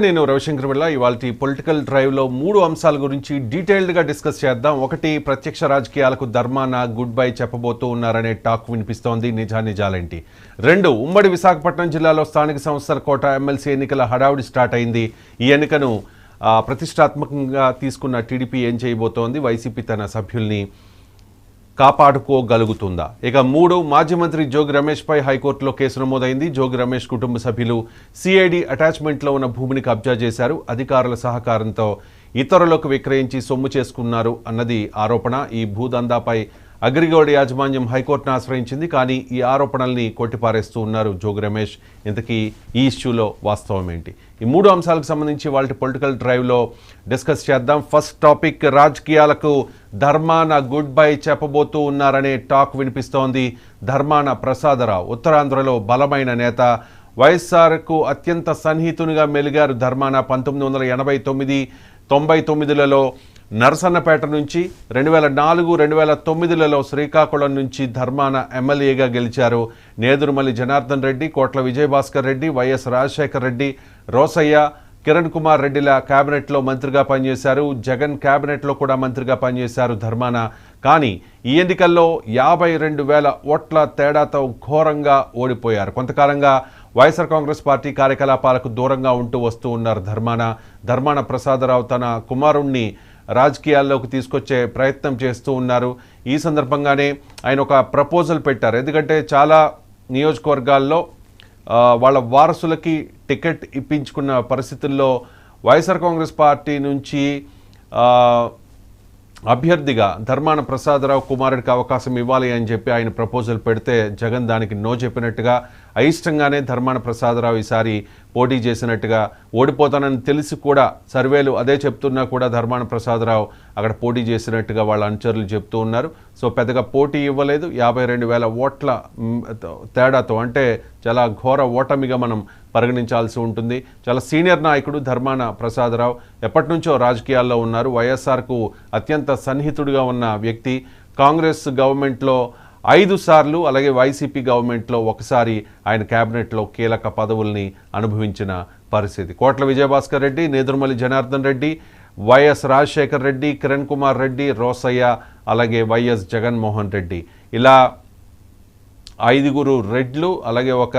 నేను రవిశంకర్ బిళ్ళ ఇవాల్టి పొలిటికల్ డ్రైవ్లో 3 అంశాల గురించి డీటెయిల్డ్గా డిస్కస్ చేద్దాం. ఒకటి, ప్రత్యక్ష రాజకీయాలకు ధర్మాన గుడ్ బై చెప్పబోతూ ఉన్నారనే టాక్ వినిపిస్తోంది. నిజాలేంటి? 2, ఉమ్మడి విశాఖపట్నం జిల్లాలో స్థానిక సంస్థల కోట ఎమ్మెల్సీ ఎన్నికల హడావుడి స్టార్ట్ అయింది. ఈ ఎన్నికను ప్రతిష్టాత్మకంగా తీసుకున్న టీడీపీ ఏం చేయబోతోంది? వైసీపీ తన సభ్యుల్ని కాపాడుకోగలుగుతుందా? ఇక 3, మాజీ మంత్రి జోగి రమేష్ పై హైకోర్టులో కేసు నమోదైంది. జోగి రమేష్ కుటుంబ సభ్యులు సిఐడి అటాచ్మెంట్లో ఉన్న భూమిని కబ్జా చేశారు. అధికారుల సహకారంతో ఇతరులకు విక్రయించి సొమ్ము చేసుకున్నారు అన్నది ఆరోపణ. ఈ భూదందాపై అగ్రిగోల్డ్ యాజమాన్యం హైకోర్టును ఆశ్రయించింది. కానీ ఈ ఆరోపణల్ని కొట్టిపారేస్తూ ఉన్నారు జోగి రమేష్. ఇంతకీ ఈ ఇష్యూలో వాస్తవం ఏంటి? ఈ 3 అంశాలకు సంబంధించి వాళ్ళ పొలిటికల్ డ్రైవ్లో డిస్కస్ చేద్దాం. ఫస్ట్ టాపిక్, రాజకీయాలకు ధర్మాన గుడ్ బై చెప్పబోతూ ఉన్నారనే టాక్ వినిపిస్తోంది. ధర్మాన ప్రసాదరావు ఉత్తరాంధ్రలో బలమైన నేత. వైఎస్ఆర్కు అత్యంత సన్నిహితునిగా మెలిగారు ధర్మాన. 1989-99లలో నరసన్నపేట నుంచి, 2004-2009లలో శ్రీకాకుళం నుంచి ధర్మాన ఎమ్మెల్యేగా గెలిచారు. నేదురుమల్లి జనార్దన్ రెడ్డి, కోట్ల విజయభాస్కర్ రెడ్డి, వైఎస్ రాజశేఖర్ రెడ్డి, రోసయ్య, కిరణ్ కుమార్ రెడ్డిల క్యాబినెట్లో మంత్రిగా పనిచేశారు. జగన్ క్యాబినెట్లో కూడా మంత్రిగా పనిచేశారు ధర్మాన. కానీ ఈ ఎన్నికల్లో 52,000 ఓట్ల తేడాతో ఘోరంగా ఓడిపోయారు. కొంతకాలంగా వైఎస్ఆర్ కాంగ్రెస్ పార్టీ కార్యకలాపాలకు దూరంగా ఉంటూ వస్తూ ఉన్నారు ధర్మాన ప్రసాదరావు తన కుమారుణ్ణి రాజకీయాల్లోకి తీసుకొచ్చే ప్రయత్నం చేస్తూ ఉన్నారు. ఈ సందర్భంగానే ఆయన ఒక ప్రపోజల్ పెట్టారు. ఎందుకంటే చాలా నియోజకవర్గాల్లో వాళ్ళ వారసులకి టికెట్ ఇప్పించుకున్న పరిస్థితుల్లో వైఎస్ఆర్ కాంగ్రెస్ పార్టీ నుంచి అభ్యర్థిగా ధర్మాన ప్రసాదరావు కుమారుడికి అవకాశం ఇవ్వాలి అని చెప్పి ఆయన ప్రపోజల్ పెడితే జగన్ దానికి నో చెప్పినట్టుగా, అయిష్టంగానే ధర్మాన ప్రసాదరావు ఈసారి పోటీ చేసినట్టుగా, ఓడిపోతానని తెలిసి కూడా సర్వేలు అదే చెప్తున్నా కూడా ధర్మాన ప్రసాదరావు అక్కడ పోటీ చేసినట్టుగా వాళ్ళ అనుచరులు చెప్తూ ఉన్నారు. సో పెద్దగా పోటీ ఇవ్వలేదు. 52,000 ఓట్ల తేడాతో, అంటే చాలా ఘోర ఓటమిగా మనం పరిగణించాల్సి ఉంటుంది. చాలా సీనియర్ నాయకుడు ధర్మాన ప్రసాదరావు, ఎప్పటి నుంచో రాజకీయాల్లో ఉన్నారు. వైఎస్ఆర్కు అత్యంత సన్నిహితుడిగా ఉన్న వ్యక్తి. కాంగ్రెస్ గవర్నమెంట్లో 5 సార్లు, అలాగే వైసీపీ గవర్నమెంట్లో ఒకసారి ఆయన క్యాబినెట్లో కీలక పదవుల్ని అనుభవించిన పరిస్థితి. కోట్ల విజయభాస్కర్ రెడ్డి, నేదురుమల్లి జనార్దన్ రెడ్డి, వైఎస్ రాజశేఖర్ రెడ్డి, కిరణ్ కుమార్ రెడ్డి, రోసయ్య, అలాగే వైఎస్ జగన్మోహన్ రెడ్డి, ఇలా 5 రెడ్లు, అలాగే ఒక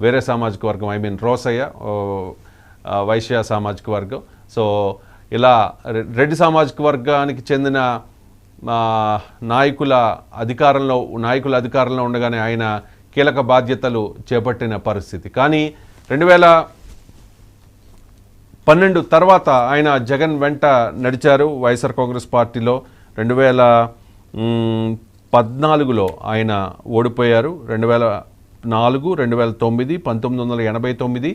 వేరే సామాజిక వర్గం, రోసయ్య వైశ్య సామాజిక వర్గం. సో ఇలా రెడ్డి సామాజిక వర్గానికి చెందిన నాయకుల అధికారంలో ఉండగానే ఆయన కీలక బాధ్యతలు చేపట్టిన పరిస్థితి. కానీ 2012 తర్వాత ఆయన జగన్ వెంట నడిచారు వైఎస్ఆర్ కాంగ్రెస్ పార్టీలో. 2014లో ఆయన ఓడిపోయారు. 2004, 2009, 1989,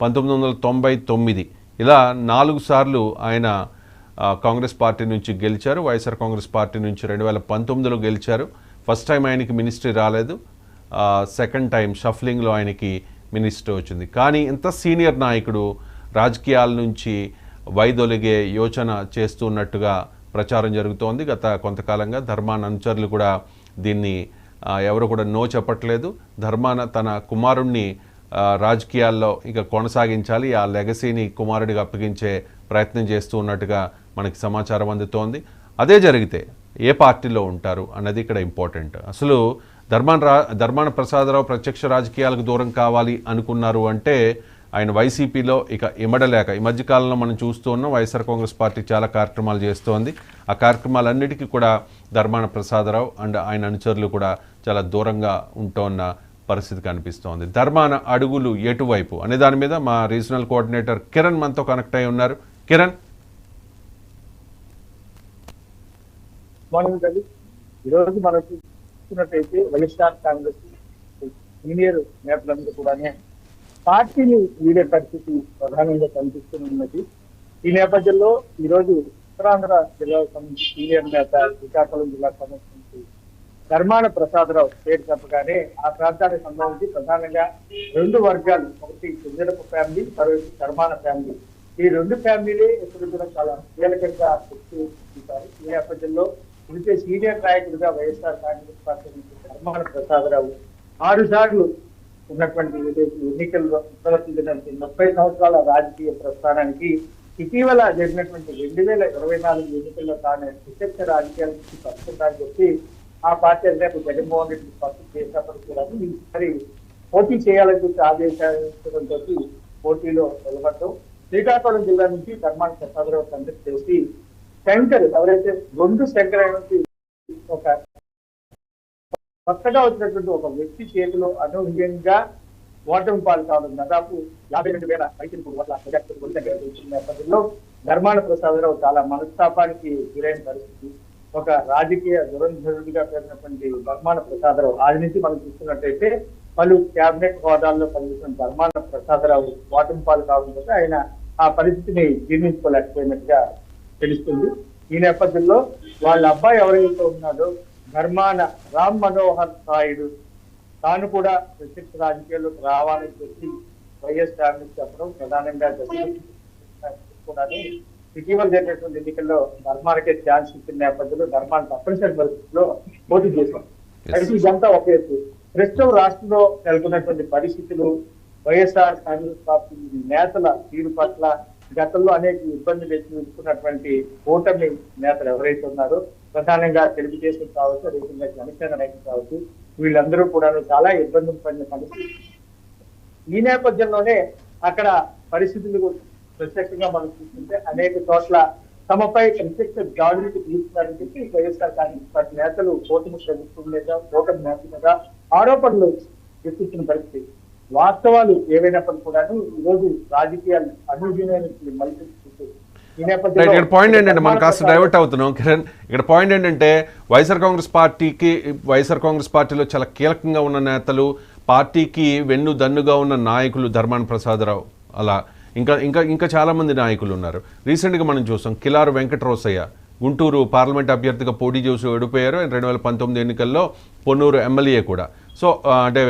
1999 ఇలా 4 సార్లు ఆయన కాంగ్రెస్ పార్టీ నుంచి గెలిచారు. వైఎస్ఆర్ కాంగ్రెస్ పార్టీ నుంచి 2019లో గెలిచారు. ఫస్ట్ టైం ఆయనకి మినిస్ట్రీ రాలేదు. సెకండ్ టైం షఫ్లింగ్లో ఆయనకి మినిస్ట్రీ వచ్చింది. కానీ ఇంత సీనియర్ నాయకుడు రాజకీయాల నుంచి వైదొలిగే యోచన చేస్తున్నట్టుగా ప్రచారం జరుగుతోంది. గత కొంతకాలంగా ధర్మాన అనుచరులు కూడా దీన్ని ఎవరు కూడా నో చెప్పట్లేదు. ధర్మాన తన కుమారుణ్ణి రాజకీయాల్లో ఇక కొనసాగించాలి, ఆ లెగసీని కుమారుడిగా అప్పగించే ప్రయత్నం చేస్తూ ఉన్నట్టుగా మనకి సమాచారం అందుతోంది. అదే జరిగితే ఏ పార్టీలో ఉంటారు అన్నది ఇక్కడ ఇంపార్టెంట్. అసలు ధర్మాన ప్రసాదరావు ప్రత్యక్ష రాజకీయాలకు దూరం కావాలి అనుకున్నారు అంటే ఆయన వైసీపీలో ఇక ఇమడలేక, ఈ మధ్యకాలంలో మనం చూస్తూ ఉన్నాం వైఎస్ఆర్ కాంగ్రెస్ పార్టీ చాలా కార్యక్రమాలు చేస్తోంది. ఆ కార్యక్రమాలన్నిటికీ కూడా ధర్మాన ప్రసాదరావు అండ్ ఆయన అనుచరులు కూడా చాలా దూరంగా ఉంటున్న పరిస్థితి కనిపిస్తోంది. ధర్మాన అడుగులు ఎటువైపు అనే దాని మీద మా రీజనల్ కోఆర్డినేటర్ కిరణ్ మనతో కనెక్ట్ అయి ఉన్నారు. కిరణ్, ఈరోజు మనం చూస్తున్నట్టయితే వైఎస్ఆర్ కాంగ్రెస్ సీనియర్ నేతలందరూ కూడా పార్టీని వీడే పరిస్థితి ప్రధానంగా కనిపిస్తున్నది. ఈ నేపథ్యంలో ఈరోజు ఉత్తరాంధ్ర జిల్లాకు సంబంధించి సీనియర్ నేత, శ్రీకాకుళం జిల్లాకు సంబంధించి ధర్మాన ప్రసాదరావు పేరు చెప్పగానే ఆ ప్రాంతానికి సంబంధించి ప్రధానంగా 2 వర్గాలు, ఒకటి కుంజరపు ఫ్యామిలీ, మరొకటి ధర్మాన ఫ్యామిలీ. ఈ 2 ఫ్యామిలీలే ఎప్పుడు కూడా చాలా కీలకంగా చూస్తారు. ఈ నేపథ్యంలో ఇదే సీనియర్ నాయకుడిగా వైఎస్ఆర్ కాంగ్రెస్ పార్టీ నుంచి ధర్మాన ప్రసాదరావు 6 సార్లు ఉన్నటువంటి ఏదైతే ఎన్నికల్లో ప్రవర్తించినటువంటి 30 సంవత్సరాల రాజకీయ ప్రస్థానానికి ఇటీవల జరిగినటువంటి 2024 ఎన్నికల్లో తాను ప్రత్యక్ష రాజకీయాల నుంచి తప్పుకుంటానని చెప్పి ఆ పార్టీ అధినేత జగన్మోహన్ రెడ్డి స్పష్టం చేసినప్పటికీ కూడా ఈసారి పోటీ చేయాలని చెప్పి ఆదేశించడంతో పోటీలో నిలబడటం, శ్రీకాకుళం జిల్లా నుంచి ధర్మాన ప్రసాదరావు కంటెస్ట్ చేసి శంకర్ ఎవరైతే శంకర్ అనేది ఒక కొత్తగా వచ్చినటువంటి ఒక వ్యక్తి చేతిలో అనూహ్యంగా ఓటమి పాలు కావడం, దాదాపు 52,503 దగ్గర వచ్చిన నేపథ్యంలో ధర్మాన ప్రసాదరావు చాలా మనస్తాపానికి గురైన పరిస్థితి. ఒక రాజకీయ దురంధరుడిగా పేరున్నటువంటి ధర్మాన ప్రసాదరావు ఆది నుంచి మనం చూస్తున్నట్టయితే పలు క్యాబినెట్ హోదాల్లో పనిచేసిన ధర్మాన ప్రసాదరావు ఓటమి పాలు కావడంతో ఆయన ఆ పరిస్థితిని జీర్ణించుకోలేకపోయినట్టుగా తెలుస్తుంది. ఈ నేపథ్యంలో వాళ్ళ అబ్బాయి ఎవరైతే ఉన్నాడో ధర్మాన రామ్ మనోహర్ నాయుడు తాను కూడా ప్రత్యక్ష రాజకీయాల్లోకి రావాలని చెప్పి వైఎస్ కాంగ్రెస్ చెప్పడం, ప్రధానంగా ఇటీవల జరిగినటువంటి ఎన్నికల్లో ధర్మానికే ఛాన్స్ ఇచ్చిన నేపథ్యంలో ధర్మాన్ని తప్పనిసరి పరిస్థితుల్లో పోటీ చేశాం. అయితే ఇదంతా ఒక ఎత్తు. ప్రస్తుతం రాష్ట్రంలో నెలకొన్నటువంటి పరిస్థితులు, వైఎస్ఆర్ కాంగ్రెస్ పార్టీ నేతల తీరు పట్ల గతంలో అనేక ఇబ్బందులు ఎదుర్కొన్నటువంటి కూటమి నేతలు ఎవరైతే ఉన్నారో, ప్రధానంగా తెలుగుదేశం కావచ్చు, అదేవిధంగా జనసేన నాయకులు కావచ్చు, వీళ్ళందరూ కూడా చాలా ఇబ్బందులు పడిన పరిస్థితి. ఈ నేపథ్యంలోనే అక్కడ పరిస్థితులు ప్రత్యక్షంగా మనం చూస్తుంటే అనేక చోట్ల తమపై ప్రత్యక్ష దాడులకు తీసుకున్నారని చెప్పి వైఎస్ఆర్ కాంగ్రెస్ పార్టీ నేతలు కూటమి ప్రభుత్వం మీద, కూటమి నేతల మీద ఆరోపణలు ఎత్తుతున్న పరిస్థితి. వాస్తవాలు ఏవైనప్పటికీ కూడా ఈరోజు రాజకీయాలు అనూహ్యమైన మళ్ళీ ఇక్కడ పాయింట్ ఏంటంటే మనం కాస్త డైవర్ట్ అవుతున్నాం కిరణ్. ఇక్కడ పాయింట్ ఏంటంటే వైఎస్ఆర్ కాంగ్రెస్ పార్టీలో చాలా కీలకంగా ఉన్న నేతలు, పార్టీకి వెన్ను దన్నుగా ఉన్న నాయకులు ధర్మాన ప్రసాదరావు, అలా ఇంకా ఇంకా ఇంకా చాలామంది నాయకులు ఉన్నారు. రీసెంట్గా మనం చూసాం కిలారు వెంకటరోసయ్య గుంటూరు పార్లమెంట్ అభ్యర్థిగా పోటీ చేసి ఓడిపోయారు. 2019 ఎన్నికల్లో పొన్నూరు ఎమ్మెల్యే కూడా. సో అంటే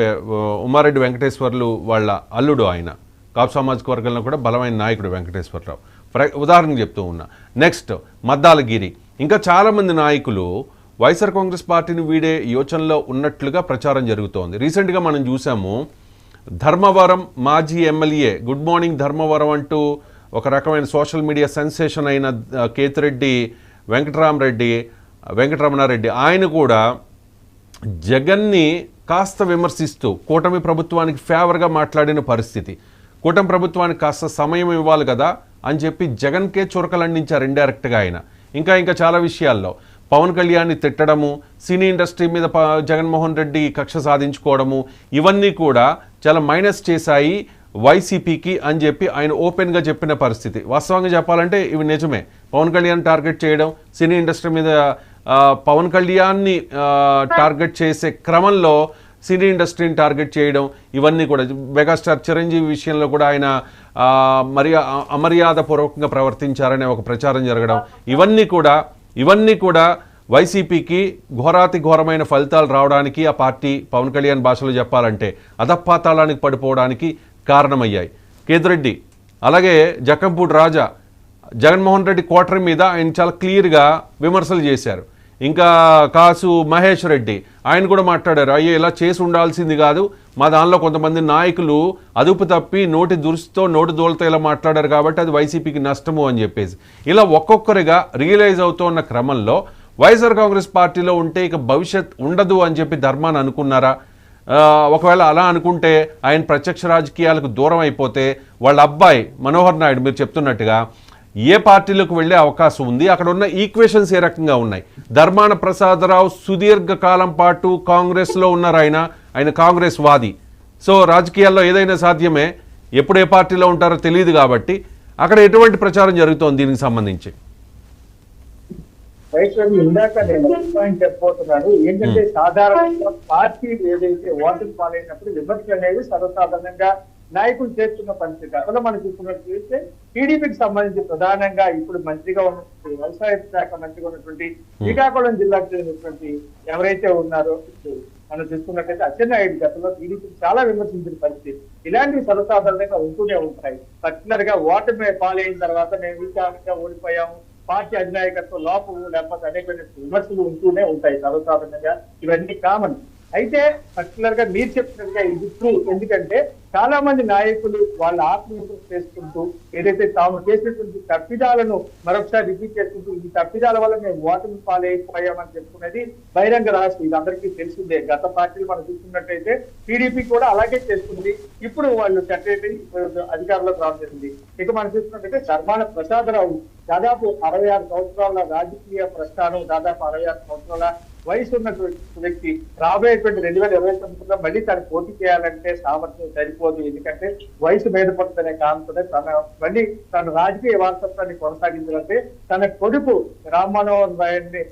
ఉమారెడ్డి వెంకటేశ్వర్లు వాళ్ళ అల్లుడు ఆయన. కాపు సామాజిక వర్గంలో కూడా బలమైన నాయకుడు వెంకటేశ్వరరావు, ఉదాహరణకు చెప్తూ ఉన్నా. నెక్స్ట్ మద్దాలగిరి, ఇంకా చాలామంది నాయకులు వైఎస్ఆర్ కాంగ్రెస్ పార్టీని వీడే యోచనలో ఉన్నట్లుగా ప్రచారం జరుగుతోంది. రీసెంట్గా మనం చూసాము ధర్మవరం మాజీ ఎమ్మెల్యే గుడ్ మార్నింగ్ ధర్మవరం అంటూ ఒక రకమైన సోషల్ మీడియా సెన్సేషన్ అయిన కేతిరెడ్డి వెంకటరమణారెడ్డి ఆయన కూడా జగన్ని కాస్త విమర్శిస్తూ కూటమి ప్రభుత్వానికి ఫేవర్గా మాట్లాడిన పరిస్థితి. కూటమి ప్రభుత్వానికి కాస్త సమయం ఇవ్వాలి కదా అని చెప్పి జగన్కే చురకలండించారు ఇండైరెక్ట్గా ఆయన. ఇంకా చాలా విషయాల్లో పవన్ కళ్యాణ్ని తిట్టడము, సినీ ఇండస్ట్రీ మీద జగన్మోహన్ రెడ్డి కక్ష సాధించుకోవడము, ఇవన్నీ కూడా చాలా మైనస్ చేశాయి వైసీపీకి అని చెప్పి ఆయన ఓపెన్గా చెప్పిన పరిస్థితి. వాస్తవంగా చెప్పాలంటే ఇవి నిజమే. పవన్ కళ్యాణ్ టార్గెట్ చేయడం, సినీ ఇండస్ట్రీ మీద పవన్ కళ్యాణ్ని టార్గెట్ చేసే క్రమంలో సినీ ఇండస్ట్రీని టార్గెట్ చేయడం, ఇవన్నీ కూడా మెగాస్టార్ చిరంజీవి విషయంలో కూడా ఆయన అమర్యాదపూర్వకంగా ప్రవర్తించారనే ఒక ప్రచారం జరగడం, ఇవన్నీ కూడా వైసీపీకి ఘోరాతి ఘోరమైన ఫలితాలు రావడానికి, ఆ పార్టీ పవన్ కళ్యాణ్ భాషలో చెప్పాలంటే అధపాతాళానికి పడిపోవడానికి కారణమయ్యాయి. కేతిరెడ్డి అలాగే జక్కంపూడి రాజా జగన్మోహన్ రెడ్డి కోటరీ మీద ఆయన చాలా క్లియర్గా విమర్శలు చేశారు. ఇంకా కాసు మహేష్ రెడ్డి ఆయన కూడా మాట్లాడారు, అయ్యో ఇలా చేసి ఉండాల్సింది కాదు, మా దానిలో కొంతమంది నాయకులు అదుపు తప్పి నోటి దూలతో ఇలా మాట్లాడారు కాబట్టి అది వైసీపీకి నష్టము అని చెప్పేసి. ఇలా ఒక్కొక్కరిగా రియలైజ్ అవుతున్న క్రమంలో వైఎస్ఆర్ కాంగ్రెస్ పార్టీలో ఉంటే ఇక భవిష్యత్ ఉండదు అని చెప్పి ధర్మాన్ని అనుకున్నారా? ఒకవేళ అలా అనుకుంటే ఆయన ప్రత్యక్ష రాజకీయాలకు దూరం అయిపోతే వాళ్ళ అబ్బాయి మనోహర్ నాయుడు మీరు చెప్తున్నట్టుగా ఏ పార్టీలకు వెళ్ళే అవకాశం ఉంది? అక్కడ ఉన్న ఈక్వేషన్స్ ఏ రకంగా ఉన్నాయి? ధర్మాన ప్రసాదరావు సుదీర్ఘకాలం పాటు కాంగ్రెస్లో ఉన్నారు. ఆయన కాంగ్రెస్ వాది. సో రాజకీయాల్లో ఏదైనా సాధ్యమే, ఎప్పుడు ఏ పార్టీలో ఉంటారో తెలియదు కాబట్టి అక్కడ ఎటువంటి ప్రచారం జరుగుతోంది దీనికి సంబంధించి? ఇందాక నేను పాయింట్ చెప్పబోతున్నాను. ఏంటంటే సాధారణంగా పార్టీ ఏదైతే ఓటమి పాలైనప్పుడు విమర్శ అనేది సర్వసాధారణంగా నాయకులు చేస్తున్న పరిస్థితి. గతంలో మనం చూసుకున్నట్లయితే టీడీపీకి సంబంధించి ప్రధానంగా ఇప్పుడు మంత్రిగా ఉన్నటువంటి వ్యవసాయ శాఖ మంత్రిగా ఉన్నటువంటి శ్రీకాకుళం జిల్లాకు చెందినటువంటి ఎవరైతే ఉన్నారో మనం చూసుకున్నట్లయితే అచ్చెన్నాయుడు గతంలో టీడీపీకి చాలా విమర్శించిన పరిస్థితి. ఇలాంటివి సర్వసాధారణంగా ఉంటూనే ఉంటాయి. పర్టికులర్ గా ఓటమి పాలైన తర్వాత మేము విచారంగా ఓడిపోయాము, పార్టీ అధినాయకత్వం లోపము లేకపోతే అనేక విమర్శలు ఉంటూనే ఉంటాయి సర్వసాధారణంగా. ఇవన్నీ కామన్. అయితే పర్టికులర్ గా మీరు చెప్పినట్టుగా ఇది ట్రూ. ఎందుకంటే చాలా మంది నాయకులు వాళ్ళ ఆత్మవిమర్శ చేసుకుంటూ ఏదైతే తాము చేసినటువంటి తప్పిదాలను మరొకసారి రిపీట్ చేసుకుంటూ ఈ తప్పిదాల వల్ల మేము ఓటమి పాలైపోయామని చెప్పుకునేది బహిరంగ రహస్యం. ఇది అందరికీ తెలిసిందే. గత పార్టీలు మనం చూసుకున్నట్టయితే టీడీపీ కూడా అలాగే చేస్తుంది. ఇప్పుడు వాళ్ళు సెక్రటరీ అధికారంలోకి రావడం జరిగింది. ఇక మనం చూసుకున్నట్టయితే ధర్మాన ప్రసాదరావు దాదాపు 66 సంవత్సరాల రాజకీయ ప్రస్థానం, దాదాపు 66 సంవత్సరాల వయసు ఉన్నటువంటి వ్యక్తి రాబోయేటువంటి 2029లో మళ్ళీ తను పోటీ చేయాలంటే సామర్థ్యం సరిపోదు. ఎందుకంటే వయసు మీద పడుతుందనే కారణంతోనే మళ్ళీ తన రాజకీయ వారసత్వాన్ని కొనసాగించాలంటే తన కొడుకు రామ్ మనోహర్ రాయన్ని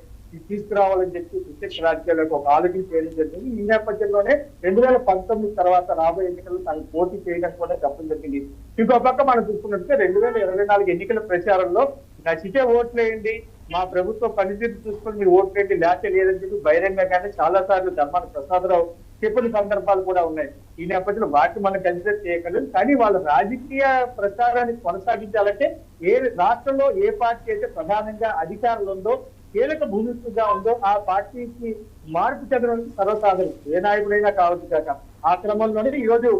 తీసుకురావాలని చెప్పి ప్రత్యక్ష రాజకీయాలకు ఒక ఆలోచన చేయడం జరిగింది. ఈ నేపథ్యంలోనే 2019 తర్వాత రాబోయే ఎన్నికల్లో తను పోటీ చేయడం కూడా చెప్పడం జరిగింది. ఇంకో పక్క మనం చూసుకున్నట్టే 2024 ఎన్నికల ప్రచారంలో నచ్చితే ఓట్లేయండి, మా ప్రభుత్వం పనితీరు చూసుకొని మీరు ఓట్లేండి, లేకపోతే లేదని చెప్పి బహిరంగంగానే చాలా సార్లు ధర్మాన ప్రసాదరావు చెప్పిన సందర్భాలు కూడా ఉన్నాయి. ఈ నేపథ్యంలో వాటిని మనం కన్సిడర్ చేయగలం. కానీ వాళ్ళ రాజకీయ ప్రచారాన్ని కొనసాగించాలంటే ఏ రాష్ట్రంలో ఏ పార్టీ అయితే ప్రధానంగా అధికారంలో ఉందో, కీలక భూమికగా ఉందో ఆ పార్టీకి మార్పు చెందడం సర్వసాధారణం. ఏ నాయకుడైనా కావచ్చు కాక. ఆ క్రమంలోనే ఈరోజు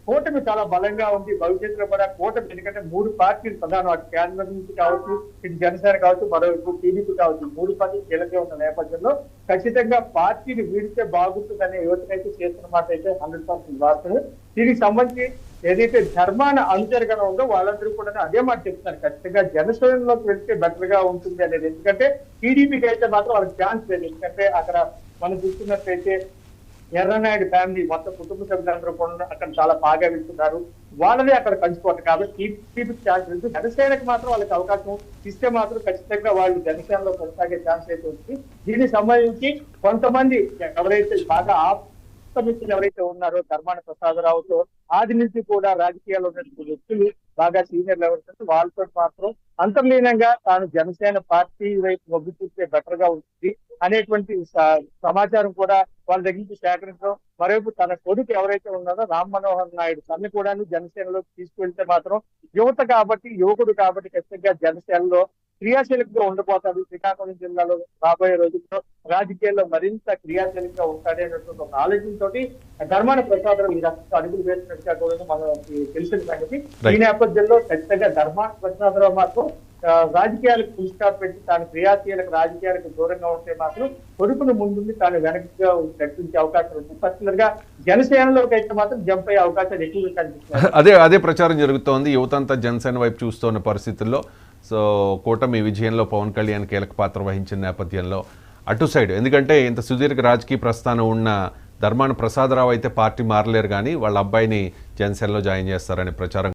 కూటమి చాలా బలంగా ఉంది. భవిష్యత్తులో కూడా కూటమి, ఎందుకంటే 3 పార్టీలు ప్రధానం, అటు కేంద్రం నుంచి కావచ్చు, ఇటు జనసేన కావచ్చు, మరోవైపు టీడీపీ కావచ్చు, 3 పార్టీలు కీలకంగా ఉన్న నేపథ్యంలో ఖచ్చితంగా పార్టీని వీడితే బాగుంటుందనే యోచన అయితే చేస్తున్న మాట అయితే 100% వాస్తవం. దీనికి సంబంధించి ఏదైతే ధర్మాన అనుచరగణం ఉందో వాళ్ళందరూ కూడా అదే మాట చెప్తున్నారు. ఖచ్చితంగా జనసేనలోకి వెళ్తే బెటర్ గా ఉంటుంది అనేది. ఎందుకంటే టీడీపీకి అయితే మాత్రం వాళ్ళకి ఛాన్స్ లేదు. ఎందుకంటే అక్కడ మనం చూస్తున్నట్లయితే ఎర్రనాయుడు ఫ్యామిలీ మొత్తం కుటుంబ సభ్యులందరూ కూడా అక్కడ చాలా బాగా వెళ్తున్నారు. వాళ్ళనే అక్కడ కంచుకోవటం కాబట్టి టీడీపీకి ఛాన్స్ లేదు. జనసేనకు మాత్రం వాళ్ళకి అవకాశం ఇస్తే మాత్రం ఖచ్చితంగా వాళ్ళు జనసేనలో కొనసాగే ఛాన్స్ అయితే ఉంది. దీనికి సంబంధించి కొంతమంది ఎవరైతే బాగా మిత్రులు ఎవరైతే ఉన్నారో ధర్మాన ప్రసాదరావుతో ఆది నుంచి కూడా రాజకీయాల్లో ఉన్నటువంటి వ్యక్తులు, బాగా సీనియర్లు ఎవరైతే వాళ్ళతో మాత్రం అంతర్లీనంగా తాను జనసేన పార్టీ వైపు మొగ్గు చూస్తే బెటర్ గా ఉంటుంది అనేటువంటి సమాచారం కూడా వాళ్ళ దగ్గర నుంచి సేకరించడం. మరోవైపు తన కొడుకు ఎవరైతే ఉన్నారో రామ్ మనోహర్ నాయుడు తను కూడా జనసేనలోకి తీసుకువెళ్తే మాత్రం యువత కాబట్టి, యువకుడు కాబట్టి ఖచ్చితంగా జనసేనలో క్రియాశీలకంగా ఉండిపోతాడు. శ్రీకాకుళం జిల్లాలో రాబోయే రోజుల్లో రాజకీయాల్లో మరింత క్రియాశీలంగా ఉంటాడే అనేటువంటి ఒక ఆలోచనతో ధర్మాన ప్రసాదరావు ఈ రకంగా అడుగులు వేసినట్టుగా కూడా మనకి తెలిసిన సంగతి. ఈ నేపథ్యంలో ఖచ్చితంగా ధర్మాన ప్రసాదరావు మాత్రం రాజకీయాలకు ఫుల్ స్టాప్ పెట్టి తాను క్రియాశీలక రాజకీయాలకు దూరంగా ఉంటే మాత్రం కొడుకును ముందుండి తాను వెనక్గా ప్రకటించే అవకాశం ఉంది. పర్టికులర్ గా జనసేనలోకి అయితే మాత్రం జంప్ అయ్యే అవకాశాలు ఎక్కువగా కనిపిస్తున్నాయి. అదే ప్రచారం జరుగుతోంది. యువతంతా జనసేన వైపు చూస్తున్న పరిస్థితుల్లో సో కూటమి విజయంలో పవన్ కళ్యాణ్ కీలక పాత్ర వహించిన నేపథ్యంలో అటు సైడ్, ఎందుకంటే ఇంత సుదీర్ఘ రాజకీయ ప్రస్థానం ఉన్న ధర్మాన ప్రసాదరావు అయితే పార్టీ మారలేరు, కానీ వాళ్ళ అబ్బాయిని జనసేనలో జాయిన్ చేస్తారనే ప్రచారం